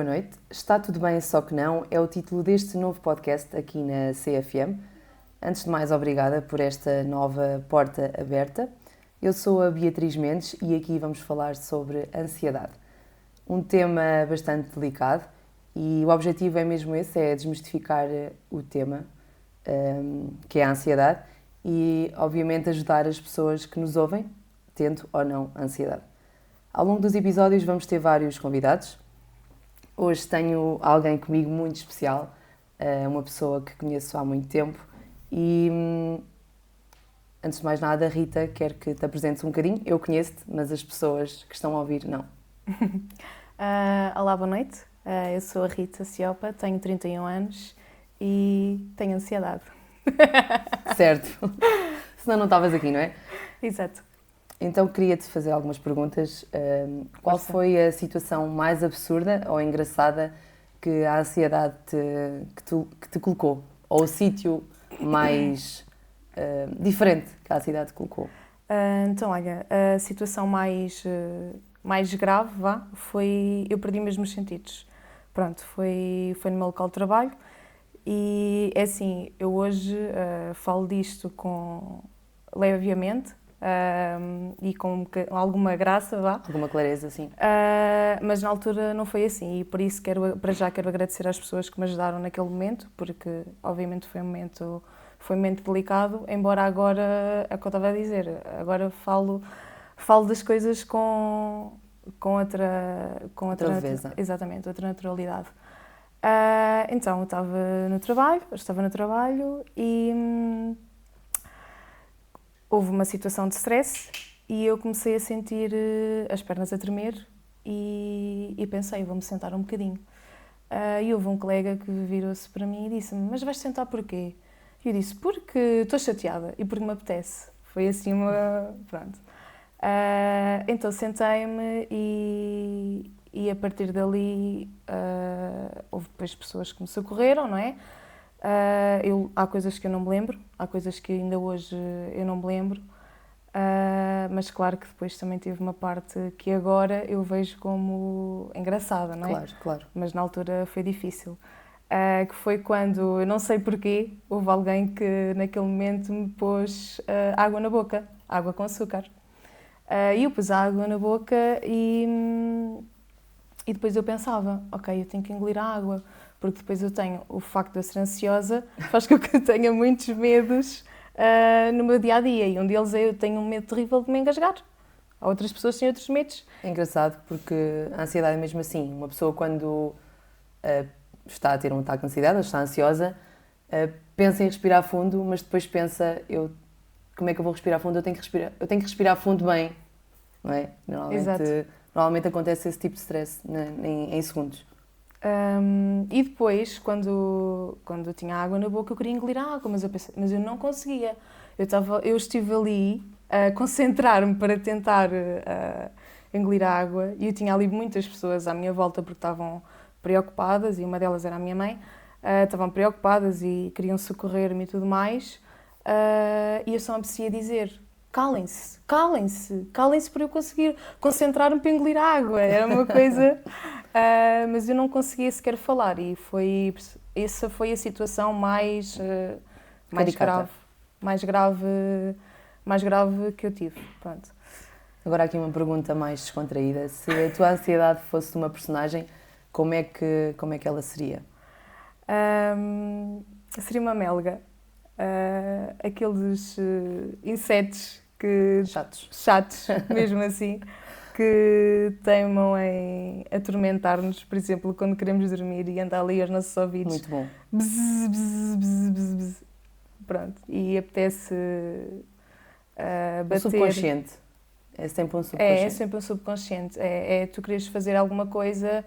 boa noite. Está tudo bem, só que não, é o título deste novo podcast aqui na CFM. Antes de mais, obrigada por esta nova porta aberta. Eu sou a Beatriz Mendes e aqui vamos falar sobre ansiedade. Um tema bastante delicado e o objetivo é mesmo esse, é desmistificar o tema, que é a ansiedade, e obviamente ajudar as pessoas que nos ouvem, tendo ou não ansiedade. Ao longo dos episódios vamos ter vários convidados. Hoje tenho alguém comigo muito especial, uma pessoa que conheço há muito tempo e, antes de mais nada, Rita, quero que te apresentes um bocadinho. Eu conheço-te, mas as pessoas que estão a ouvir não. Olá, boa noite. Eu sou a Rita Ciopa, tenho 31 anos e tenho ansiedade. Certo. Senão não estavas aqui, não é? Exato. Então queria-te fazer algumas perguntas. Qual foi a situação mais absurda ou engraçada que a ansiedade que te colocou? Ou o sítio mais diferente que a ansiedade te colocou? Então, olha, a situação mais grave, foi eu perdi mesmo os sentidos. Pronto, foi no meu local de trabalho e é assim, eu hoje falo disto levemente, e com alguma graça, Alguma clareza, sim. Mas na altura não foi assim e por isso quero agradecer às pessoas que me ajudaram naquele momento, porque obviamente foi um momento delicado, embora agora, é o que eu estava a dizer, agora falo das coisas com outra leveza. Exatamente, outra naturalidade. Então, eu estava no trabalho e houve uma situação de stress e eu comecei a sentir as pernas a tremer e pensei, vou-me sentar um bocadinho. E houve um colega que virou-se para mim e disse-me, mas vais sentar porquê? E eu disse, porque estou chateada e porque me apetece. Foi assim pronto. Então sentei-me e a partir dali houve depois pessoas que me socorreram, não é? Há coisas que eu não me lembro, há coisas que ainda hoje eu não me lembro, mas claro que depois também tive uma parte que agora eu vejo como engraçada, não é? Claro, claro. Mas na altura foi difícil. Que foi quando, eu não sei porquê, houve alguém que naquele momento me pôs água na boca, água com açúcar. E eu pus a água na boca e depois eu pensava, ok, eu tenho que engolir a água, porque depois eu tenho o facto de eu ser ansiosa, faz com que eu tenha muitos medos no meu dia-a-dia, e um deles é eu tenho um medo terrível de me engasgar. Há outras pessoas que têm outros medos. É engraçado porque a ansiedade é mesmo assim. Uma pessoa quando está a ter um ataque de ansiedade, ou está ansiosa, pensa em respirar fundo, mas depois pensa, como é que eu vou respirar fundo? Eu tenho que respirar fundo bem, não é? Normalmente acontece esse tipo de stress em segundos. E depois, quando eu tinha água na boca, eu queria engolir a água, mas eu não conseguia. Eu estive ali a concentrar-me para tentar engolir a água e eu tinha ali muitas pessoas à minha volta porque estavam preocupadas, e uma delas era a minha mãe, estavam preocupadas e queriam socorrer-me e tudo mais, e eu só me apetecia dizer, calem-se para eu conseguir concentrar-me para engolir a água, era uma coisa, mas eu não conseguia sequer falar e essa foi a situação mais grave que eu tive. Pronto. Agora aqui uma pergunta mais descontraída, se a tua ansiedade fosse uma personagem, como é que ela seria? Seria uma melga, aqueles insetos chatos, mesmo assim, que teimam em atormentar-nos, por exemplo, quando queremos dormir e anda ali aos nossos ouvidos. Muito bom. Bzz, bzz, bzz, bzz, bzz. Pronto, e apetece bater. O subconsciente. É sempre um subconsciente. É sempre um subconsciente. É tu queres fazer alguma coisa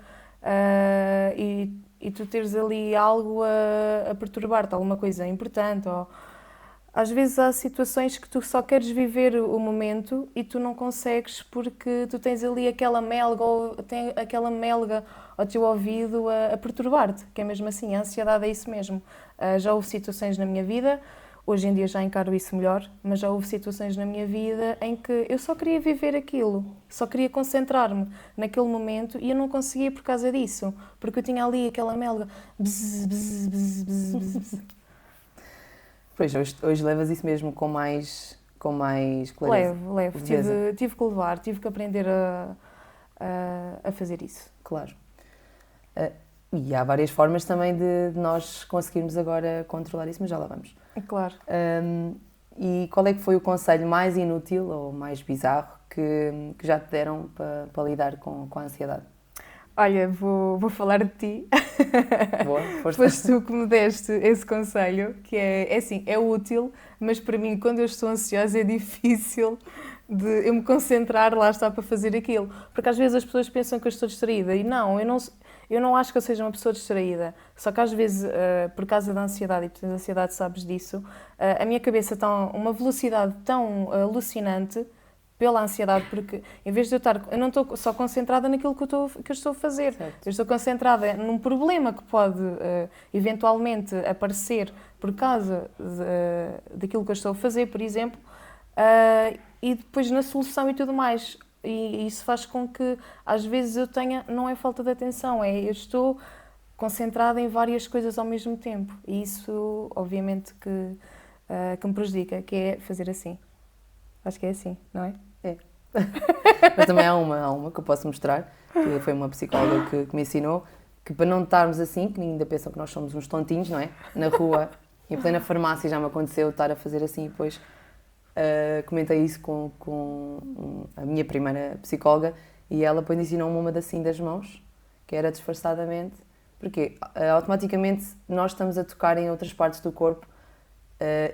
e tu teres ali algo a perturbar-te, alguma coisa importante. Ou às vezes há situações que tu só queres viver o momento e tu não consegues porque tu tens ali aquela melga ou tem aquela melga ao teu ouvido a perturbar-te, que é mesmo assim, a ansiedade é isso mesmo. Já houve situações na minha vida Hoje em dia já encaro isso melhor, mas já houve situações na minha vida em que eu só queria viver aquilo, só queria concentrar-me naquele momento e eu não conseguia por causa disso, porque eu tinha ali aquela melga. Bzz, bzz, bzz, bzz, bzz. Pois, hoje levas isso mesmo com mais clareza. Levo. Leveza. Tive que levar, tive que aprender a fazer isso. Claro. E há várias formas também de nós conseguirmos agora controlar isso, mas já lá vamos. Claro. E qual é que foi o conselho mais inútil ou mais bizarro que já te deram para lidar com a ansiedade? Olha, vou falar de ti. Boa, força. Foste tu que me deste esse conselho, que é assim, é útil, mas para mim, quando eu estou ansiosa, é difícil de eu me concentrar, lá está, para fazer aquilo. Porque às vezes as pessoas pensam que eu estou distraída e não, eu não acho que eu seja uma pessoa distraída. Só que às vezes, por causa da ansiedade, e tu tens ansiedade, sabes disso, a minha cabeça está a uma velocidade tão alucinante pela ansiedade, porque em vez de eu não estou só concentrada naquilo que eu estou a fazer, Certo. eu estou concentrada num problema que pode eventualmente aparecer por causa daquilo que eu estou a fazer, por exemplo, e depois na solução e tudo mais. E isso faz com que às vezes eu tenha, não é falta de atenção, eu estou concentrada em várias coisas ao mesmo tempo. E isso, obviamente, que me prejudica, que é fazer assim. Acho que é assim, não é? É. Mas também há uma que eu posso mostrar, que foi uma psicóloga que me ensinou, que para não estarmos assim, que ainda pensam que nós somos uns tontinhos, não é? Na rua, em plena farmácia já me aconteceu estar a fazer assim e depois comentei isso com a minha primeira psicóloga e ela depois ensinou-me uma assim das mãos, que era disfarçadamente, porque automaticamente nós estamos a tocar em outras partes do corpo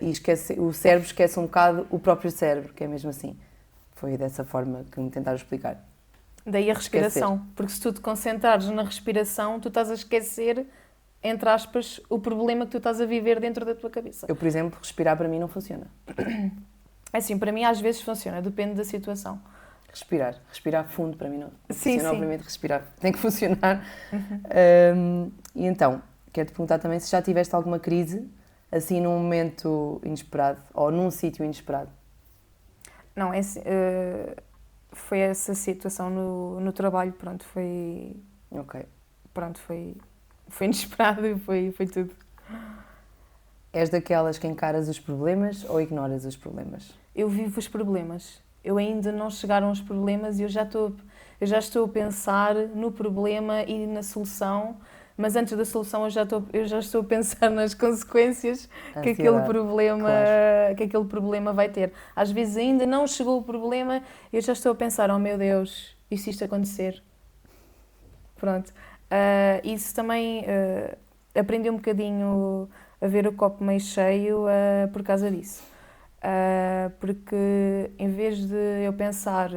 e o cérebro esquece um bocado o próprio cérebro, que é mesmo assim. Foi dessa forma que me tentaram explicar. Daí a respiração, porque se tu te concentrares na respiração, tu estás a esquecer, entre aspas, o problema que tu estás a viver dentro da tua cabeça. Eu, por exemplo, respirar para mim não funciona. Assim, para mim às vezes funciona, depende da situação. Respirar fundo para mim não Sim, funciona, sim. obviamente respirar tem que funcionar. E então, quero-te perguntar também se já tiveste alguma crise, assim num momento inesperado, ou num sítio inesperado. Não, foi essa situação no trabalho, pronto, foi inesperado e foi tudo. És daquelas que encaras os problemas ou ignoras os problemas? Eu vivo os problemas. Eu ainda não chegaram os problemas e eu já estou a pensar no problema e na solução, mas antes da solução eu já estou a pensar nas consequências que aquele problema vai ter. Às vezes ainda não chegou o problema e eu já estou a pensar, oh meu Deus, e se isto acontecer? Pronto. Isso também aprendi um bocadinho a ver o copo meio cheio por causa disso. Porque em vez de eu pensar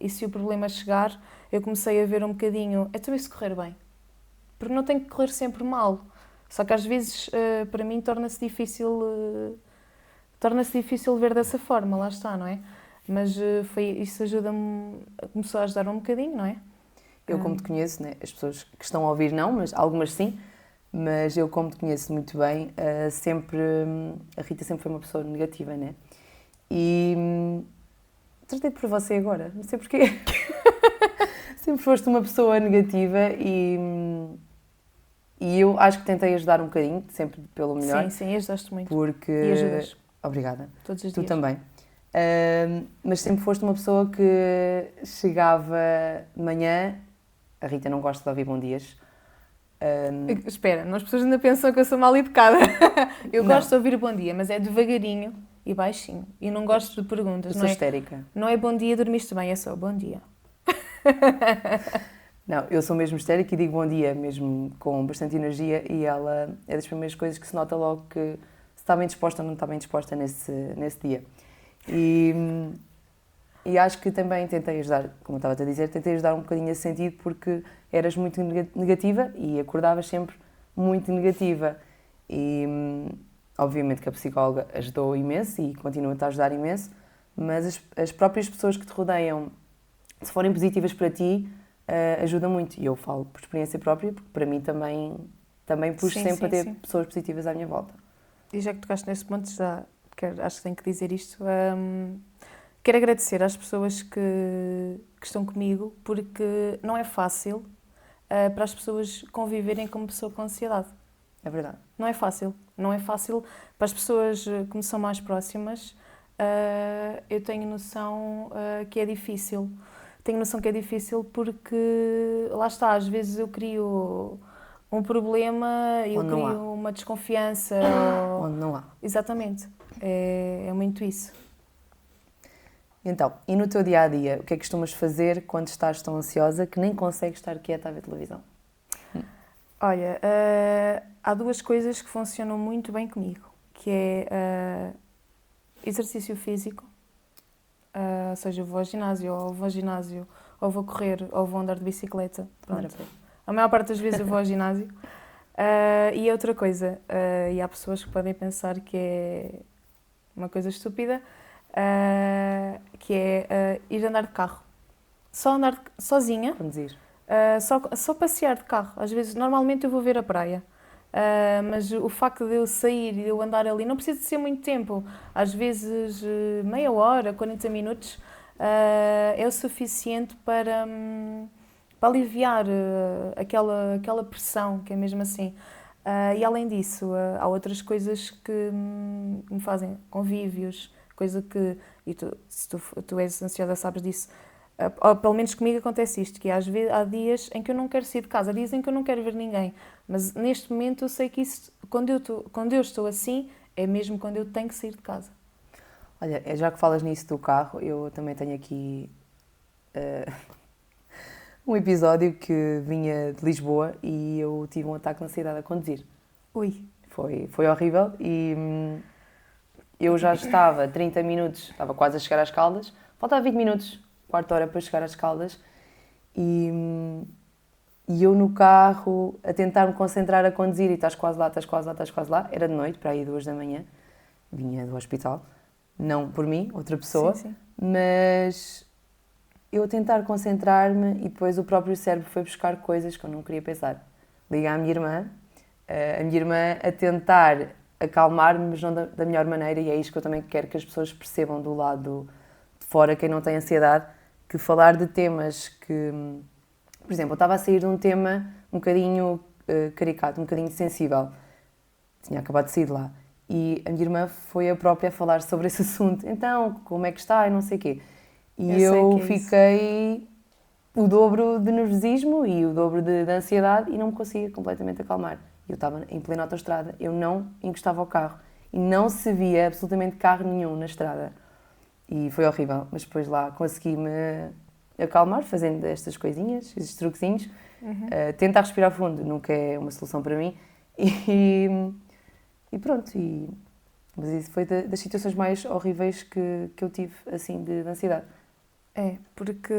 e se o problema chegar, eu comecei a ver um bocadinho, então e se correr bem? Porque não tem que correr sempre mal. Só que às vezes para mim torna-se difícil ver dessa forma, lá está, não é? Mas isso ajuda-me, começou a ajudar um bocadinho, não é? Eu, como te conheço, né, as pessoas que estão a ouvir não, mas algumas sim, mas eu, como te conheço muito bem, a Rita sempre foi uma pessoa negativa, né? E tratei por você agora, não sei porquê. Sempre foste uma pessoa negativa e eu acho que tentei ajudar um bocadinho, sempre pelo melhor. Sim, ajudaste muito. Porque... E ajudas. Obrigada. Todos os tu dias. também. Mas sempre foste uma pessoa que chegava de manhã, a Rita não gosta de ouvir bom dias. Espera, as pessoas ainda pensam que eu sou mal educada. Eu Não. gosto de ouvir bom dia, mas é devagarinho e baixinho. E não gosto de perguntas. Eu sou histérica. Não é bom dia, dormiste bem, é só bom dia. Não, eu sou mesmo histérica e digo bom dia, mesmo com bastante energia, e ela é das primeiras coisas que se nota logo que se está bem disposta ou não está bem disposta nesse dia. E acho que também tentei ajudar, como eu estava a dizer, tentei ajudar um bocadinho nesse sentido, porque eras muito negativa e acordavas sempre muito negativa. E obviamente que a psicóloga ajudou imenso e continua-te a ajudar imenso, mas as próprias pessoas que te rodeiam, se forem positivas para ti, ajuda muito. E eu falo por experiência própria, porque para mim também puxo sempre a ter pessoas positivas à minha volta. e já que tocaste nesse ponto, acho que tenho que dizer isto. Quero agradecer às pessoas que estão comigo, porque não é fácil para as pessoas conviverem com uma pessoa com ansiedade. É verdade. Não é fácil. Não é fácil para as pessoas que me são mais próximas. Eu tenho noção que é difícil. Tenho noção que é difícil porque, lá está, às vezes eu crio um problema e eu Onde não há. crio uma desconfiança. Onde não há. Exatamente. É muito isso. Então, e no teu dia-a-dia, o que é que costumas fazer quando estás tão ansiosa que nem consegues estar quieta a ver televisão? Olha, há duas coisas que funcionam muito bem comigo, que é exercício físico, ou seja, eu vou ao ginásio, ou vou correr, ou vou andar de bicicleta. Pronto. A maior parte das vezes eu vou ao ginásio. E outra coisa, e há pessoas que podem pensar que é uma coisa estúpida, que é ir andar de carro. Só andar sozinha. Conduzir. Só passear de carro. Às vezes, normalmente eu vou ver a praia. Mas o facto de eu sair e de eu andar ali, não precisa de ser muito tempo. Às vezes, meia hora, 40 minutos, é o suficiente para aliviar aquela pressão, que é mesmo assim. E além disso, há outras coisas que me fazem convívios, coisa que, e se tu és ansiosa sabes disso, ou pelo menos comigo acontece isto, que às vezes há dias em que eu não quero sair de casa, há dias em que eu não quero ver ninguém, mas neste momento eu sei que isso, quando eu estou assim, é mesmo quando eu tenho que sair de casa. Olha, já que falas nisso do carro, eu também tenho aqui um episódio que vinha de Lisboa e eu tive um ataque de ansiedade a conduzir. Ui. Foi horrível e eu já estava 30 minutos, estava quase a chegar às Caldas, faltava 20 minutos, quarta hora para chegar às Caldas e eu no carro a tentar me concentrar a conduzir e estás quase lá, era de noite, para aí 2 da manhã, vinha do hospital, não por mim, outra pessoa, Sim. mas eu a tentar concentrar-me e depois o próprio cérebro foi buscar coisas que eu não queria pensar. Liga à minha irmã, a minha irmã a tentar acalmar-me, mas não da melhor maneira, e é isto que eu também quero que as pessoas percebam do lado de fora, quem não tem ansiedade, que falar de temas que... Por exemplo, eu estava a sair de um tema um bocadinho caricato, um bocadinho sensível. Tinha acabado de sair de lá. E a minha irmã foi a própria a falar sobre esse assunto. Então, como é que está e não sei o quê. E eu fiquei o dobro de nervosismo e o dobro de ansiedade e não me conseguia completamente acalmar. Eu estava em plena autoestrada, eu não encostava ao carro e não se via absolutamente carro nenhum na estrada. E foi horrível, mas depois lá consegui-me acalmar fazendo estas coisinhas, estes truquezinhos. Tentar respirar fundo nunca é uma solução para mim. E pronto, mas isso foi das situações mais horríveis que eu tive, assim, de ansiedade. É, porque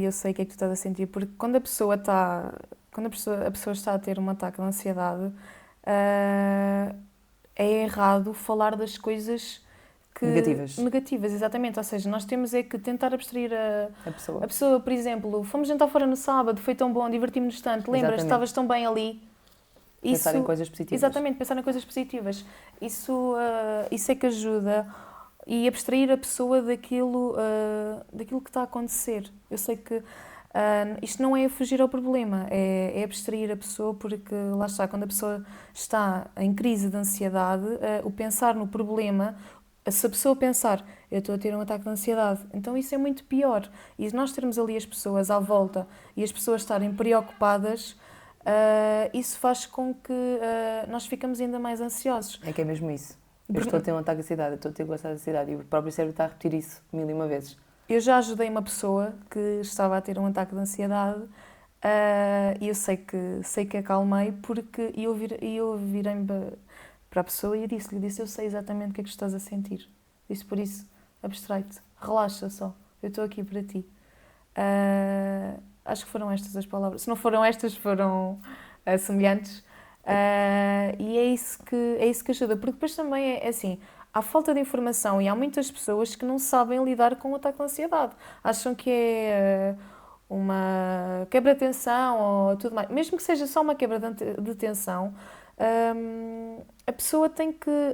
eu sei o que é que tu estás a sentir, porque quando a pessoa está a ter um ataque de ansiedade, é errado falar das coisas negativas, exatamente. Ou seja, nós temos é que tentar abstrair a pessoa, por exemplo, fomos jantar fora no sábado, foi tão bom, divertimos-nos tanto, lembras, estavas tão bem ali. Pensar em coisas positivas. Exatamente, pensar em coisas positivas. Isso é que ajuda. E abstrair a pessoa daquilo que está a acontecer. Eu sei que isto não é fugir ao problema, é abstrair a pessoa, porque lá está, quando a pessoa está em crise de ansiedade, o pensar no problema, se a pessoa pensar, eu estou a ter um ataque de ansiedade, então isso é muito pior. E nós termos ali as pessoas à volta e as pessoas estarem preocupadas, isso faz com que nós ficamos ainda mais ansiosos. É que é mesmo isso. Eu estou a ter um ataque de ansiedade, eu estou a ter um ataque de ansiedade e o próprio cérebro está a repetir isso 1001 vezes. Eu já ajudei uma pessoa que estava a ter um ataque de ansiedade e eu sei que acalmei porque eu virei-me para a pessoa e disse-lhe, eu sei exatamente o que é que estás a sentir. Disse, por isso, abstrai-te, relaxa só, eu estou aqui para ti. Acho que foram estas as palavras. Se não foram estas, foram semelhantes. E é isso que ajuda, porque depois também é assim, há falta de informação e há muitas pessoas que não sabem lidar com o ataque de ansiedade. Acham que é uma quebra de tensão ou tudo mais, mesmo que seja só uma quebra de tensão,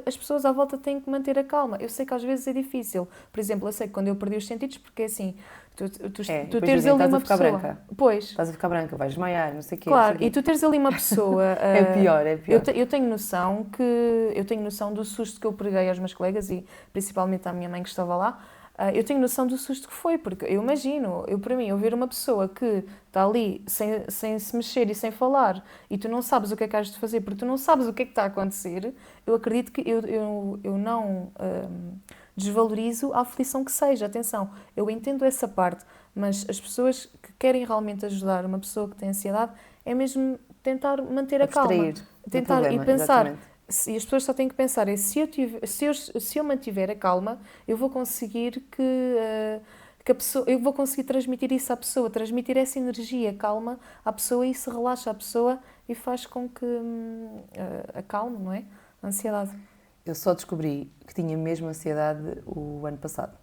as pessoas à volta têm que manter a calma. Eu sei que às vezes é difícil. Por exemplo, eu sei que quando eu perdi os sentidos, porque é assim, tu Depois teres dizem, ali estás a uma ficar pessoa. branca. Pois, Estás a ficar branca, vais desmaiar, não sei o quê, não sei claro, o quê. e tu teres ali uma pessoa. É pior, é pior. Eu tenho noção do susto que eu preguei aos meus colegas e principalmente à minha mãe que estava lá. Eu tenho noção do susto que foi, porque eu imagino, para mim, eu ver uma pessoa que está ali sem se mexer e sem falar e tu não sabes o que é que has de fazer porque tu não sabes o que é que está a acontecer, eu acredito que eu não desvalorizo a aflição que seja. Atenção, eu entendo essa parte, mas as pessoas que querem realmente ajudar uma pessoa que tem ansiedade é mesmo tentar manter a calma. Abstrair do Tentar e problema, pensar. exatamente. E as pessoas só têm que pensar é se eu mantiver a calma, eu vou conseguir que a pessoa, eu vou conseguir transmitir isso à pessoa, transmitir essa energia calma à pessoa e isso relaxa a pessoa e faz com que acalme, não é? A ansiedade. Eu só descobri que tinha mesmo ansiedade o ano passado,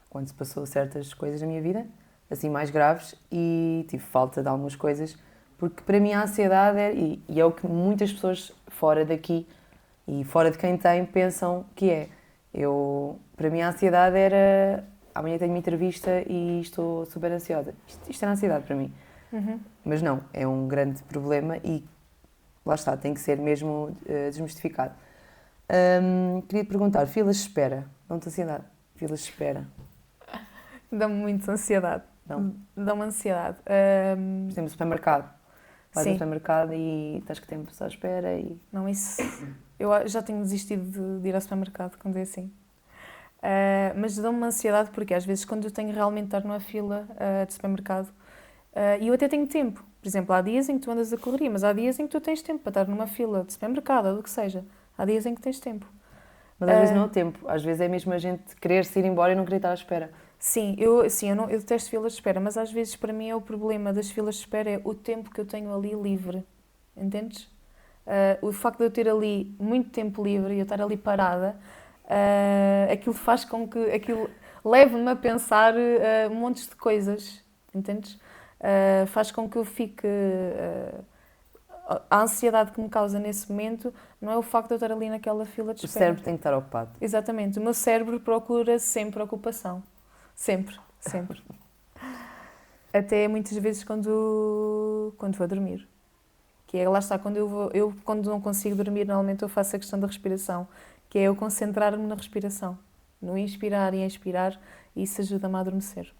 quando se passou certas coisas na minha vida, assim mais graves, e tive falta de algumas coisas, porque para mim a ansiedade e é o que muitas pessoas fora daqui e fora de quem tem pensam que é. Para mim a ansiedade era amanhã tenho uma entrevista e estou super ansiosa. Isto era ansiedade para mim. Uhum. Mas não, é um grande problema e lá está, tem que ser mesmo desmistificado. Queria te perguntar, filas de espera, dão-te ansiedade? Filas de espera, Dá-me muita ansiedade. não? Dá-me ansiedade. Por exemplo, supermercado. Vais ao Sim. supermercado e estás que tempo só à espera e... Não, isso. Eu já tenho desistido de ir ao supermercado quando é assim. Mas dá-me uma ansiedade porque às vezes quando eu tenho realmente de estar numa fila de supermercado e eu até tenho tempo. Por exemplo, há dias em que tu andas a correr, mas há dias em que tu tens tempo para estar numa fila de supermercado ou do que seja. Há dias em que tens tempo. Mas às vezes não é o tempo, às vezes é mesmo a gente querer se ir embora e não querer estar à espera. Sim, eu detesto filas de espera, mas às vezes para mim é o problema das filas de espera é o tempo que eu tenho ali livre. Entendes? O facto de eu ter ali muito tempo livre e eu estar ali parada, aquilo faz com que aquilo leve-me a pensar montes de coisas, entendes? Faz com que eu fique. A ansiedade que me causa nesse momento não é o facto de eu estar ali naquela fila de O espera. cérebro tem que estar ocupado. Exatamente. O meu cérebro procura sempre ocupação. Sempre, sempre. Até muitas vezes quando vou dormir. Que é, lá está, eu quando não consigo dormir, normalmente eu faço a questão da respiração, que é eu concentrar-me na respiração, no inspirar e expirar, e isso ajuda-me a adormecer.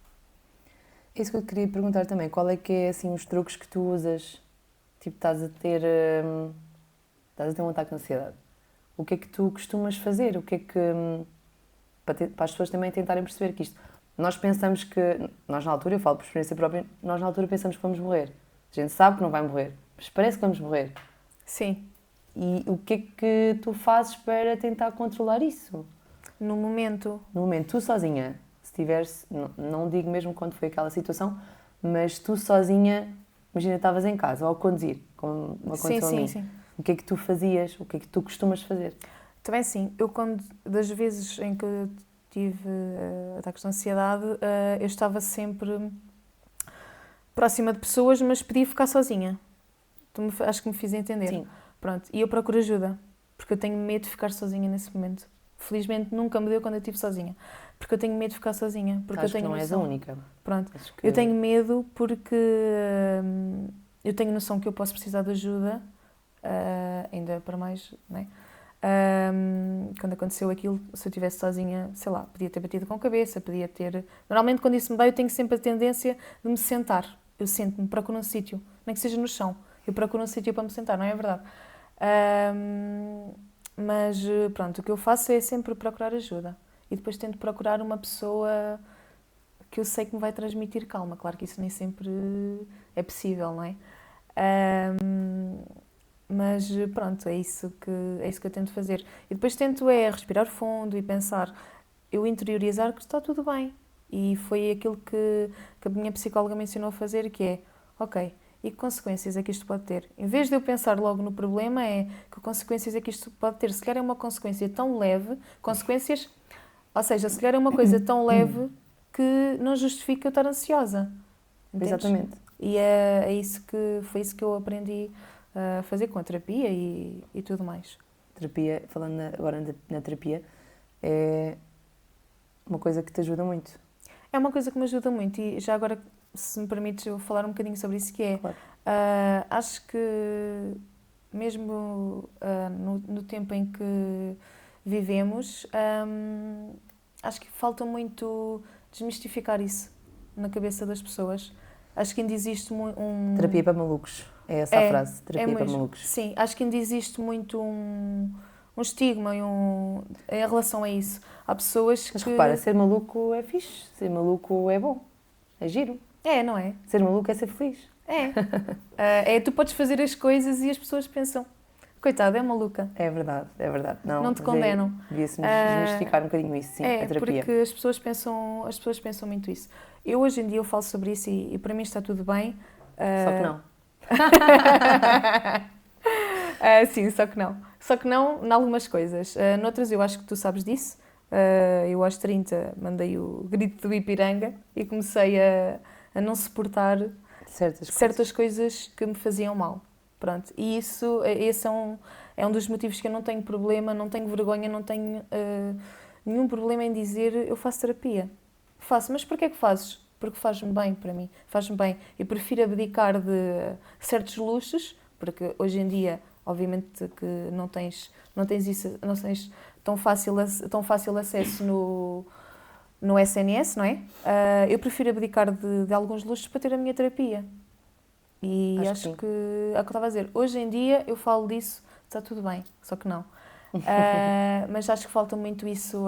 É isso que eu te queria perguntar também, qual é que é assim os truques que tu usas? Tipo, estás a ter um ataque de ansiedade. O que é que tu costumas fazer? O que é que... para as pessoas também tentarem perceber que isto... Nós pensamos que... Nós na altura, eu falo por experiência própria, nós na altura pensamos que vamos morrer. A gente sabe que não vai morrer, mas parece que vamos morrer. Sim. E o que é que tu fazes para tentar controlar isso? No momento. No momento, tu sozinha, se tiveres... Não digo mesmo quando foi aquela situação, mas tu sozinha, imagina, estavas em casa ou a conduzir, como aconteceu a mim. Sim. O que é que tu fazias? O que é que tu costumas fazer? Também sim, das vezes em que tive ataques de ansiedade, eu estava sempre próxima de pessoas, mas podia ficar sozinha. Acho que me fiz entender. Sim. Pronto, e eu procuro ajuda, porque eu tenho medo de ficar sozinha nesse momento. Felizmente nunca me deu quando eu estive sozinha, porque eu tenho medo de ficar sozinha. Porque Acho eu tenho que não és a noção. única. Pronto, Acho que... eu tenho medo porque eu tenho noção que eu posso precisar de ajuda, ainda para mais, não é? Quando aconteceu aquilo, se eu estivesse sozinha, sei lá, podia ter batido com a cabeça, podia ter... Normalmente quando isso me dá eu tenho sempre a tendência de me sentar. Eu sento-me, procuro um sítio, nem que seja no chão. Eu procuro um sítio para me sentar, não é verdade? Mas pronto, o que eu faço é sempre procurar ajuda. E depois tento procurar uma pessoa que eu sei que me vai transmitir calma. Claro que isso nem sempre é possível, não é? Mas pronto, é isso que eu tento fazer. E depois tento respirar fundo e pensar, eu interiorizar que está tudo bem. E foi aquilo que a minha psicóloga me ensinou a fazer, que é, ok, e que consequências é que isto pode ter? Em vez de eu pensar logo no problema, é que consequências é que isto pode ter. Se calhar é uma consequência tão leve, consequências, ou seja, se calhar é uma coisa tão leve que não justifica eu estar ansiosa. Entendes? Exatamente. E foi isso que eu aprendi a fazer com a terapia e tudo mais. Terapia, falando agora na terapia, é uma coisa que te ajuda muito. É uma coisa que me ajuda muito e já agora, se me permites, eu vou falar um bocadinho sobre isso, que é, Claro. acho que mesmo no tempo em que vivemos, acho que falta muito desmistificar isso na cabeça das pessoas. Acho que ainda existe Terapia para malucos. É essa a frase. Terapia para mesmo. malucos. Sim, acho que ainda existe muito um estigma em relação a isso. Há pessoas Mas que... repara, ser maluco é fixe. Ser maluco é bom. É giro. É, não é? Ser maluco é ser feliz. Tu podes fazer as coisas e as pessoas pensam, coitada, é maluca. É verdade, é verdade. Não te condenam. Devia-se desmistificar um bocadinho isso, sim, a terapia. Porque as pessoas pensam muito isso. Eu hoje em dia eu falo sobre isso e para mim está tudo bem. Só que não. Sim, só que não. Só que não em algumas coisas. Noutras eu acho que tu sabes disso. Eu aos 30 mandei o grito do Ipiranga e comecei a não suportar certas coisas que me faziam mal. Pronto. E esse é um dos motivos que eu não tenho problema, não tenho vergonha, não tenho nenhum problema em dizer eu faço terapia. Faço, mas porquê é que fazes? Porque faz-me bem para mim, faz-me bem. Eu prefiro abdicar de certos luxos, porque hoje em dia, obviamente que não tens tão fácil acesso no SNS, não é? Eu prefiro abdicar de alguns luxos para ter a minha terapia. E acho que é o que eu estava a dizer. Hoje em dia eu falo disso, está tudo bem, só que não. Mas acho que falta muito isso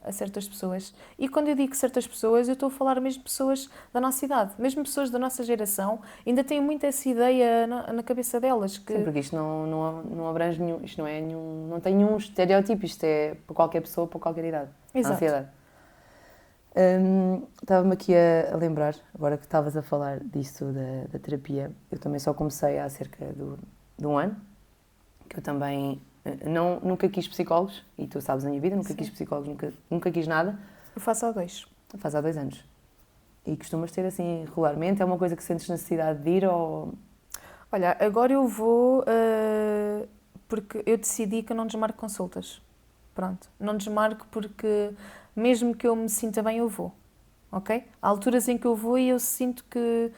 a certas pessoas. E quando eu digo certas pessoas, eu estou a falar mesmo pessoas da nossa idade, mesmo pessoas da nossa geração, ainda têm muito essa ideia na cabeça delas. Que... Sim, porque isto não abrange nenhum, isto não é nenhum, não tem nenhum estereótipo, isto é para qualquer pessoa, para qualquer idade. Exato. Ansiedade. Estava-me aqui a lembrar, agora que estavas a falar disto da terapia, eu também só comecei há cerca de um ano, que eu também nunca quis psicólogos, e tu sabes a minha vida, nunca quis psicólogos, nunca quis nada. Eu faço há 2. Faz há 2 anos. E costumas ter assim regularmente? É uma coisa que sentes necessidade de ir ou... Olha, agora eu vou porque eu decidi que eu não desmarco consultas. Pronto, não desmarco porque mesmo que eu me sinta bem, eu vou, ok? Há alturas em que eu vou e eu sinto que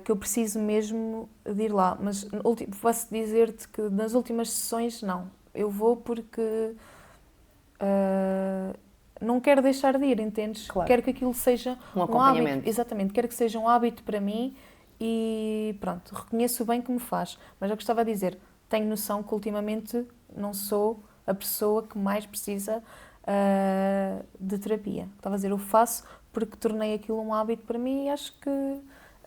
eu preciso mesmo de ir lá, mas posso dizer-te que nas últimas sessões, não. Eu vou porque não quero deixar de ir, entendes? Claro. Quero que aquilo seja um acompanhamento. Hábito. Exatamente, quero que seja um hábito para mim e pronto, reconheço o bem que me faz. Mas eu gostava de dizer, tenho noção que ultimamente não sou a pessoa que mais precisa de terapia. Estava a dizer, eu faço porque tornei aquilo um hábito para mim e acho que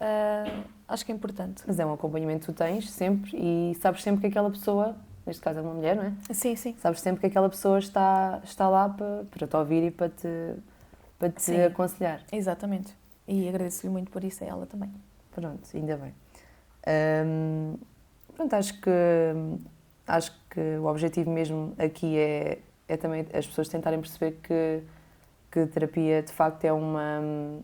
é importante. Mas é um acompanhamento que tu tens sempre e sabes sempre que aquela pessoa, neste caso é uma mulher, não é? Sim, sim. Sabes sempre que aquela pessoa está lá para te ouvir e para te aconselhar. Exatamente. E agradeço-lhe muito por isso a ela também. Pronto, ainda bem. Pronto, acho que o objetivo mesmo aqui é também as pessoas tentarem perceber que terapia de facto é uma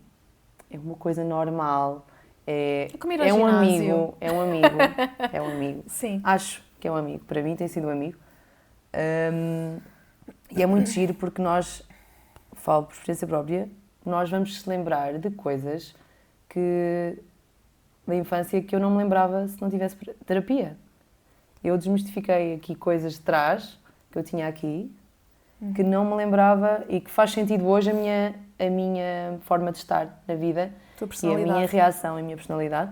coisa normal. É um amigo. É um amigo. Sim. Acho que é um amigo. Para mim tem sido um amigo. E é muito giro porque nós, falo por experiência própria, nós vamos se lembrar de coisas da infância que eu não me lembrava se não tivesse terapia. Eu desmistifiquei aqui coisas de trás que eu tinha aqui, que não me lembrava e que faz sentido hoje a minha forma de estar na vida e a minha reação, a minha personalidade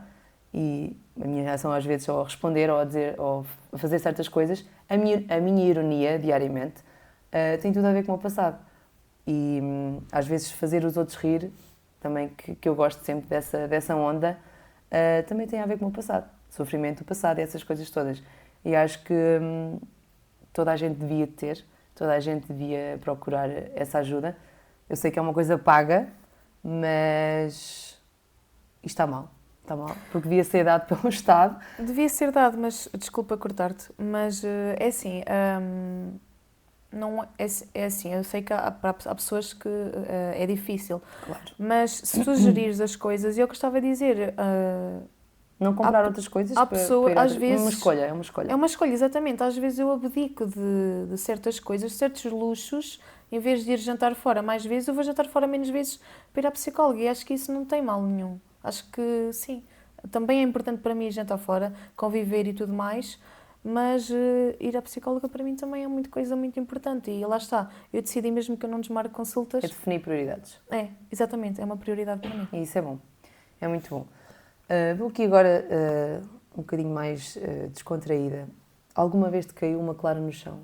e a minha reação às vezes ao responder ou a dizer ou a fazer certas coisas, a minha ironia diariamente tem tudo a ver com o meu passado e às vezes fazer os outros rir também, que eu gosto sempre dessa onda, também tem a ver com o meu passado, sofrimento do passado e essas coisas todas. E acho que toda a gente devia ter, toda a gente devia procurar essa ajuda. Eu sei que é uma coisa paga, mas isto está mal, porque devia ser dado pelo Estado. Devia ser dado, mas desculpa cortar-te, mas é assim, não é assim, eu sei que há pessoas que é difícil, Claro. mas se tu gerires as coisas, eu gostava de dizer, Não comprar outras coisas há para pessoa, ir às É uma vezes, escolha, é uma escolha. é uma escolha, exatamente, às vezes eu abdico de certas coisas, de certos luxos, em vez de ir jantar fora mais vezes, eu vou jantar fora menos vezes para ir à psicóloga e acho que isso não tem mal nenhum. Acho que sim, também é importante para mim ir jantar fora, conviver e tudo mais, mas ir à psicóloga para mim também é muita coisa muito importante e lá está, eu decidi mesmo que eu não desmarco consultas. É definir prioridades. É, exatamente, é uma prioridade para mim. E isso é bom. É muito bom. Vou aqui agora um bocadinho mais descontraída. Alguma vez te caiu uma clara no chão?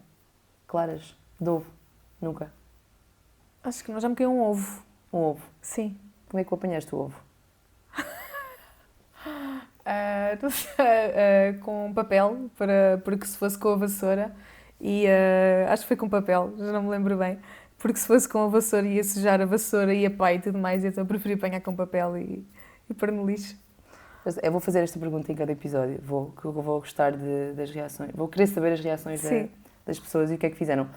Claras? De ovo? Nunca? Acho que não, já me caiu um ovo. Um ovo? Sim. Como é que o apanhaste o ovo? Com papel, porque se fosse com a vassoura, e acho que foi com papel, já não me lembro bem, porque se fosse com a vassoura ia sujar a vassoura e a pá e tudo mais, então eu preferi apanhar com papel e pôr no lixo. Eu vou fazer esta pergunta em cada episódio, que eu vou gostar das reações, vou querer saber as reações das pessoas e o que é que fizeram.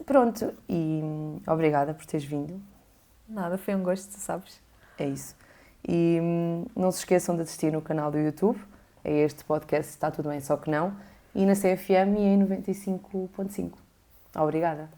Pronto, e obrigada por teres vindo. Nada, foi um gosto, sabes? É isso. E não se esqueçam de assistir no canal do YouTube, a este podcast Está Tudo Bem Só Que Não, e na CFM e em 95.5. Obrigada.